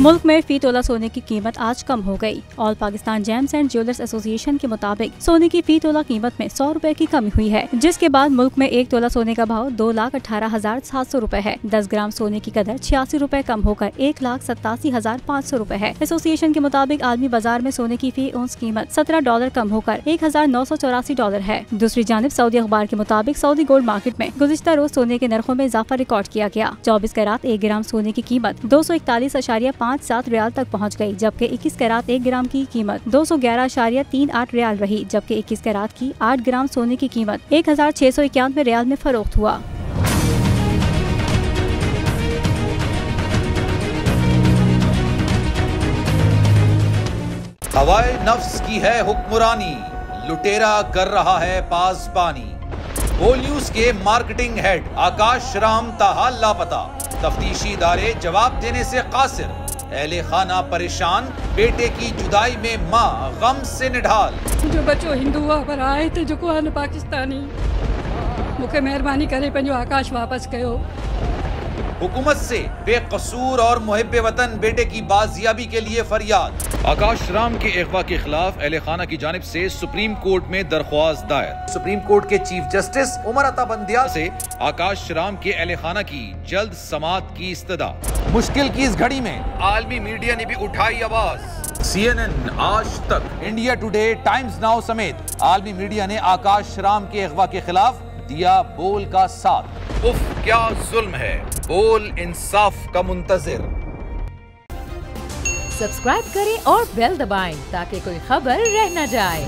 मुल्क में फी तोला सोने की कीमत आज कम हो गई। All Pakistan James and jewellers association के मुताबिक सोने की फी तोला कीमत में 100 रुपए की कमी हुई है, जिसके बाद मुल्क में 1 तोला सोने का भाव 2,18,700 रुपए है। 10 ग्राम सोने की कदर 86 रुपए कम होकर 1,87,500 रुपए है। एसोसिएशन के मुताबिक आलमी बाजार में सोने की फी औंस कीमत $17 कम होकर $1,984 है। दूसरी जानिब सऊदी अखबार के मुताबिक सऊदी गोल्ड मार्केट में गुज़िश्ता रोज सोने के नरखों में इजाफा रिकॉर्ड किया गया। 24 कैरात 1 ग्राम सोने की कीमत 241.57 रियाल तक पहुंच गई, जबकि 21 कैरात 1 ग्राम की कीमत 211.38 रियाल रही, जबकि 21 कैरात की 8 ग्राम सोने की कीमत 1,691 रियाल में फरोख्त हुआ। हवाए नफ्स की है हुक्मरानी, लुटेरा कर रहा है पासबानी। बोल न्यूज के मार्केटिंग हेड आकाश राम ताहा लापता, तफ्तीशी इदारे जवाब देने से कासिर। अहले खाना परेशान, बेटे की जुदाई में माँ गम से निढाल। जो बच्चो हिंदू पर आए थे जो पाकिस्तानी, मुझे मेहरबानी करे पंहिंजो आकाश वापस कयो। हुकूमत से बेकसूर और मुहिब्बे वतन बेटे की बाजियाबी के लिए फरियाद। आकाश राम के अगवा के खिलाफ अहले खाना की जानिब से सुप्रीम कोर्ट में दरख्वास्त दायर। सुप्रीम कोर्ट के चीफ जस्टिस उमर अता बंदियाल से आकाश राम के अहले खाना की जल्द समाअत की इस्तदा। मुश्किल की इस घड़ी में आलमी मीडिया ने भी उठाई आवाज। CNN, आज तक, इंडिया टुडे, टाइम्स नाउ समेत आलमी मीडिया ने आकाश राम के अगवा के खिलाफ दिया बोल का साथ। उफ क्या जुल्म है, बोल इंसाफ का मुंतजिर। सब्सक्राइब करें और बेल दबाएं ताकि कोई खबर रह न जाए।